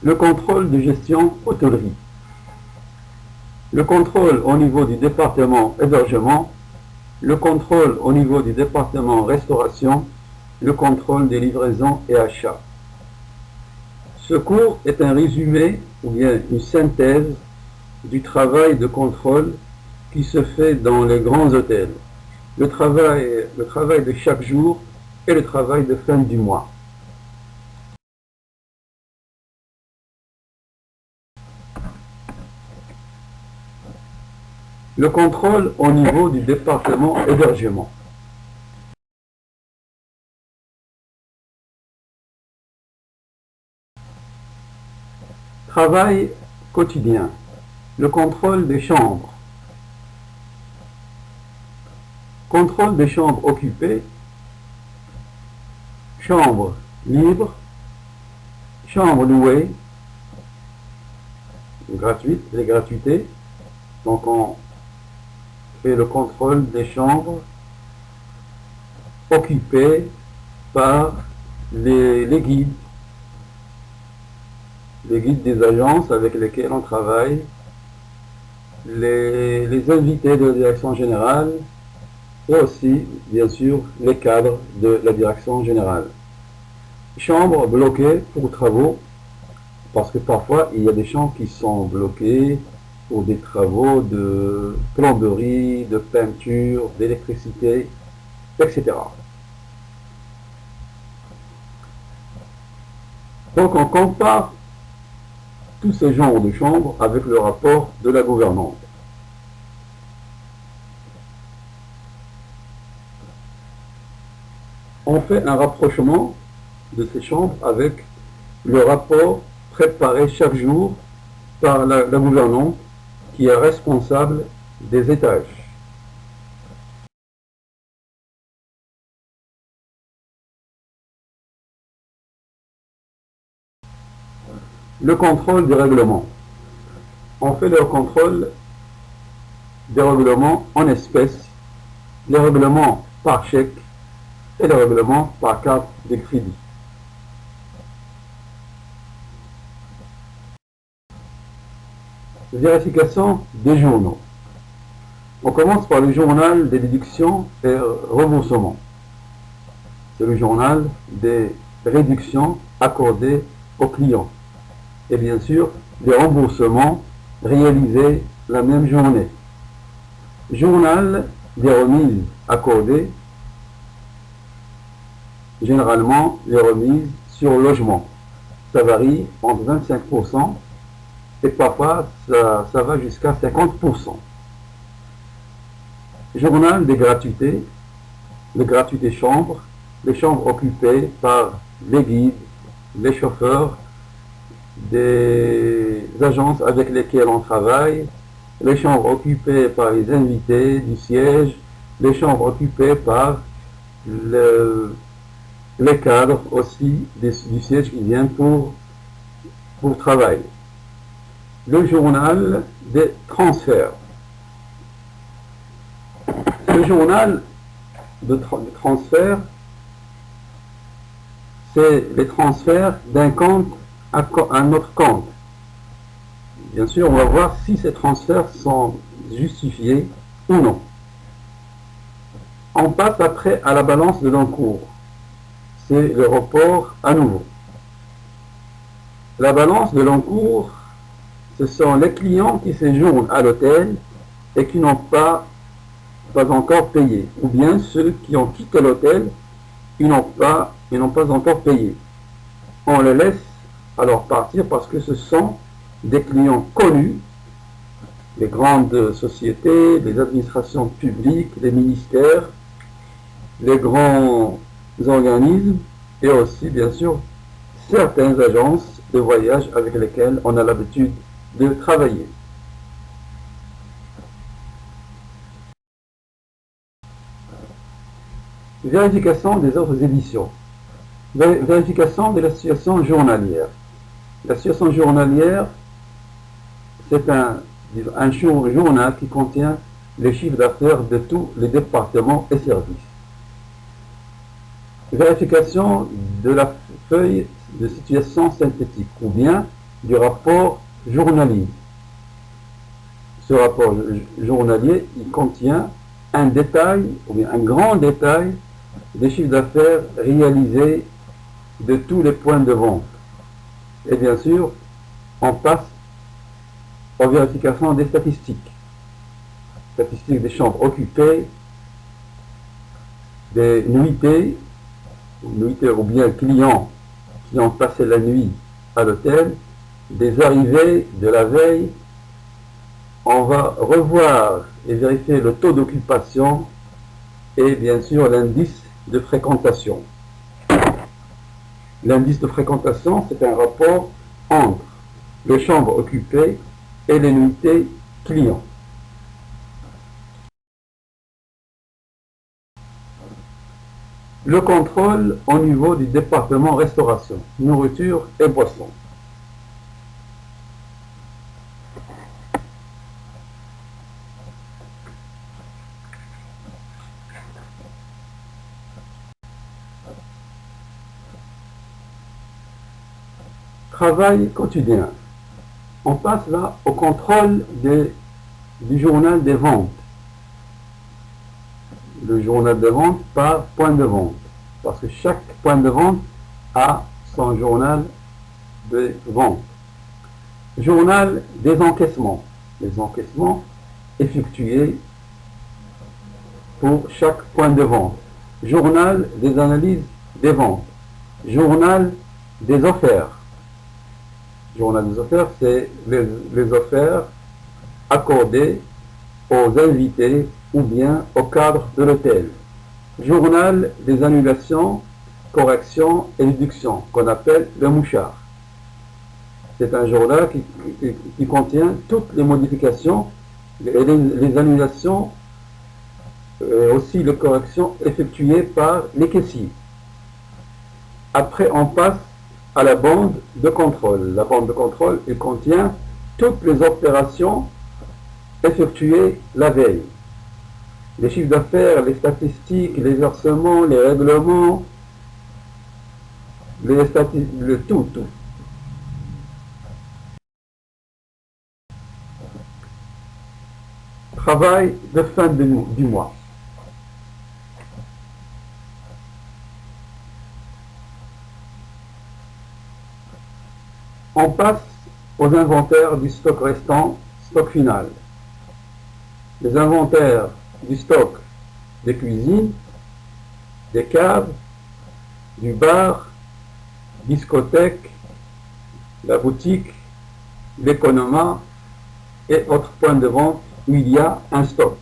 Le contrôle de gestion hôtellerie. Le contrôle au niveau du département hébergement. Le contrôle au niveau du département restauration. Le contrôle des livraisons et achats. Ce cours est un résumé ou bien une synthèse du travail de contrôle qui se fait dans les grands hôtels. Le travail de chaque jour et le travail de fin du mois. Le contrôle au niveau du département hébergement. Travail quotidien. Le contrôle des chambres. Contrôle des chambres occupées. Chambres libres. Chambres louées. Gratuites, les gratuités. Donc on fait le contrôle des chambres occupées par les guides des agences avec lesquelles on travaille, les invités de la direction générale et aussi, bien sûr, les cadres de la direction générale. Chambres bloquées pour travaux, parce que parfois il y a des chambres qui sont bloquées pour des travaux de plomberie, de peinture, d'électricité, etc. Donc on compare tous ces genres de chambres avec le rapport de la gouvernante. On fait un rapprochement de ces chambres avec le rapport préparé chaque jour par la gouvernante qui est responsable des étages. Le contrôle des règlements. On fait le contrôle des règlements en espèces, les règlements par chèque et les règlements par carte de crédit. Vérification des journaux. On commence par le journal des déductions et remboursements. C'est le journal des réductions accordées aux clients. Et bien sûr, des remboursements réalisés la même journée. Journal des remises accordées, généralement les remises sur logement. Ça varie entre 25% et parfois ça va jusqu'à 50%. Journal des gratuités, les gratuités chambres, les chambres occupées par les guides, les chauffeurs, des agences avec lesquelles on travaille, les chambres occupées par les invités du siège, les chambres occupées par les cadres aussi du siège qui viennent pour travailler. Le journal des transferts. Le journal de transfert, c'est les transferts d'un compte à un autre compte. Bien sûr, on va voir si ces transferts sont justifiés ou non. On passe après à la balance de l'encours. C'est le report à nouveau. La balance de l'encours, ce sont les clients qui séjournent à l'hôtel et qui n'ont pas encore payé, ou bien ceux qui ont quitté l'hôtel, ils n'ont pas encore payé. On les laisse alors partir parce que ce sont des clients connus, les grandes sociétés, les administrations publiques, les ministères, les grands organismes et aussi bien sûr certaines agences de voyage avec lesquelles on a l'habitude de travailler. Vérification des autres éditions. Vérification de la situation journalière. La situation journalière, c'est un journal qui contient les chiffres d'affaires de tous les départements et services. Vérification de la feuille de situation synthétique ou bien du rapport journalier. Ce rapport journalier, il contient un détail, ou bien un grand détail, des chiffres d'affaires réalisés de tous les points de vente. Et bien sûr, on passe aux vérifications des statistiques. Statistiques des chambres occupées, des nuitées ou bien clients qui ont passé la nuit à l'hôtel, des arrivées de la veille. On va revoir et vérifier le taux d'occupation et bien sûr l'indice de fréquentation. L'indice de fréquentation, c'est un rapport entre les chambres occupées et les nuitées clients. Le contrôle au niveau du département restauration, nourriture et boissons. Travail quotidien. On passe là au contrôle du journal des ventes. Le journal de vente par point de vente. Parce que chaque point de vente a son journal de vente. Journal des encaissements. Les encaissements effectués pour chaque point de vente. Journal des analyses des ventes. Journal des offertes. Journal des offertes, c'est les offertes accordées aux invités ou bien au cadre de l'hôtel. Journal des annulations, corrections et réductions, qu'on appelle le mouchard. C'est un journal qui contient toutes les modifications, les annulations, et aussi les corrections effectuées par les caissiers. Après, on passe à la bande de contrôle. La bande de contrôle, elle contient toutes les opérations effectuées la veille. Les chiffres d'affaires, les statistiques, les versements, les règlements, le tout. Travail de fin du mois. On passe aux inventaires du stock restant, stock final. Les inventaires du stock des cuisines, des caves, du bar, discothèque, la boutique, l'économat et autres points de vente où il y a un stock.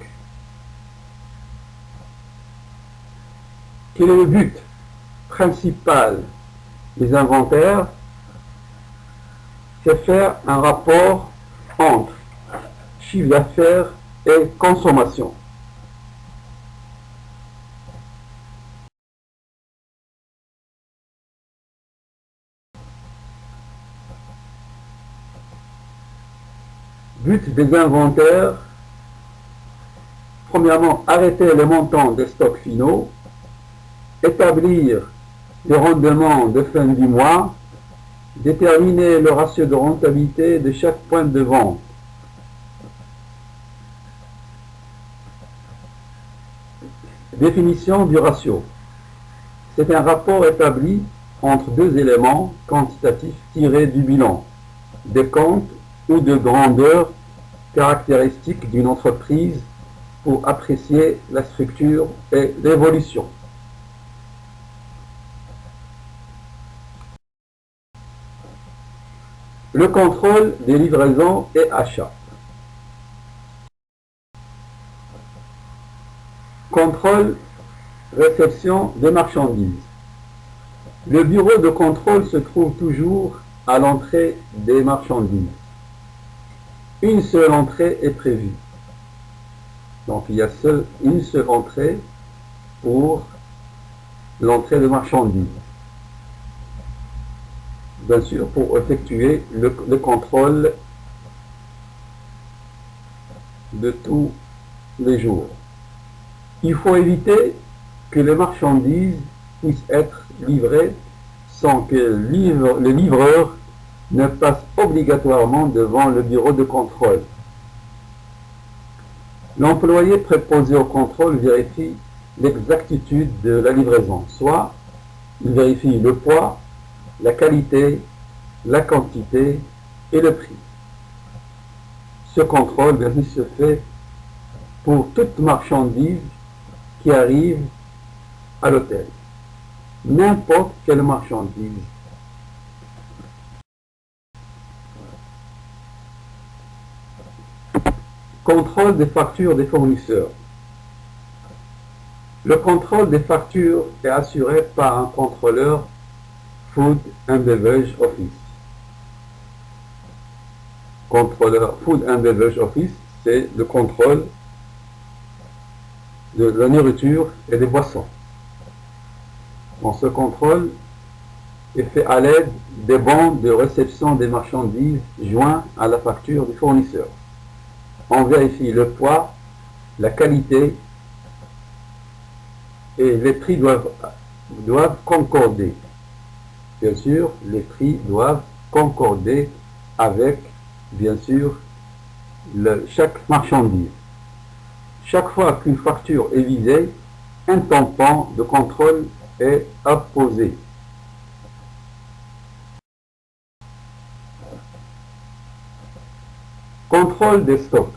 Quel est le but principal des inventaires? C'est faire un rapport entre chiffre d'affaires et consommation. But des inventaires, premièrement, arrêter le montant des stocks finaux, établir le rendement de fin du mois, déterminer le ratio de rentabilité de chaque point de vente. Définition du ratio. C'est un rapport établi entre deux éléments quantitatifs tirés du bilan, des comptes ou de grandeur caractéristique d'une entreprise pour apprécier la structure et l'évolution. Le contrôle des livraisons et achats. Contrôle, réception des marchandises. Le bureau de contrôle se trouve toujours à l'entrée des marchandises. Une seule entrée est prévue. Donc il y a une seule entrée pour l'entrée de marchandises. Bien sûr, pour effectuer le contrôle de tous les jours. Il faut éviter que les marchandises puissent être livrées sans que le livreur ne passe obligatoirement devant le bureau de contrôle. L'employé préposé au contrôle vérifie l'exactitude de la livraison, soit il vérifie le poids, la qualité, la quantité et le prix. Ce contrôle se fait pour toute marchandise qui arrive à l'hôtel. N'importe quelle marchandise. Contrôle des factures des fournisseurs. Le contrôle des factures est assuré par un contrôleur Food and Beverage Office. Contrôleur Food and Beverage Office, c'est le contrôle de la nourriture et des boissons. Bon, ce contrôle est fait à l'aide des bons de réception des marchandises joints à la facture du fournisseur. On vérifie le poids, la qualité et les prix doivent concorder. Bien sûr, les prix doivent concorder avec, bien sûr, chaque marchandise. Chaque fois qu'une facture est visée, un tampon de contrôle est apposé. Contrôle des stocks.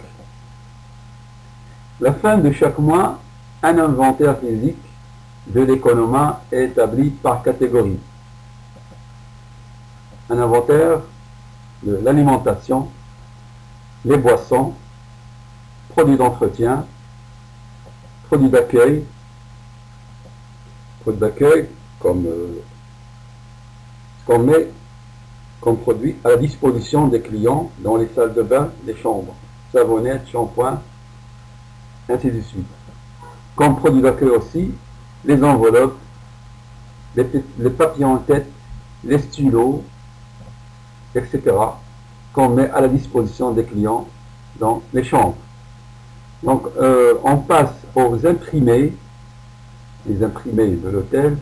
La fin de chaque mois, un inventaire physique de l'économa est établi par catégorie. Un inventaire de l'alimentation, les boissons, produits d'entretien, produits d'accueil comme ce qu'on met comme produit à la disposition des clients dans les salles de bain, les chambres, savonnettes, shampoing, ainsi de suite. Comme produit d'accueil aussi, les enveloppes, les papiers en tête, les stylos, etc. qu'on met à la disposition des clients dans les chambres. Donc, on passe aux imprimés, les imprimés de l'hôtel.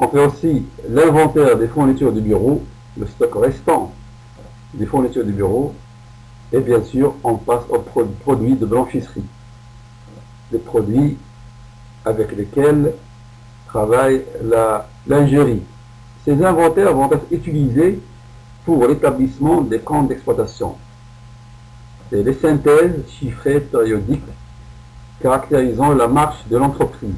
On fait aussi l'inventaire des fournitures du bureau, le stock restant des fournitures du bureau, et bien sûr, on passe aux produits de blanchisserie, les produits avec lesquels travaille la lingerie. Ces inventaires vont être utilisés pour l'établissement des comptes d'exploitation. C'est les synthèses chiffrées périodiques caractérisant la marche de l'entreprise.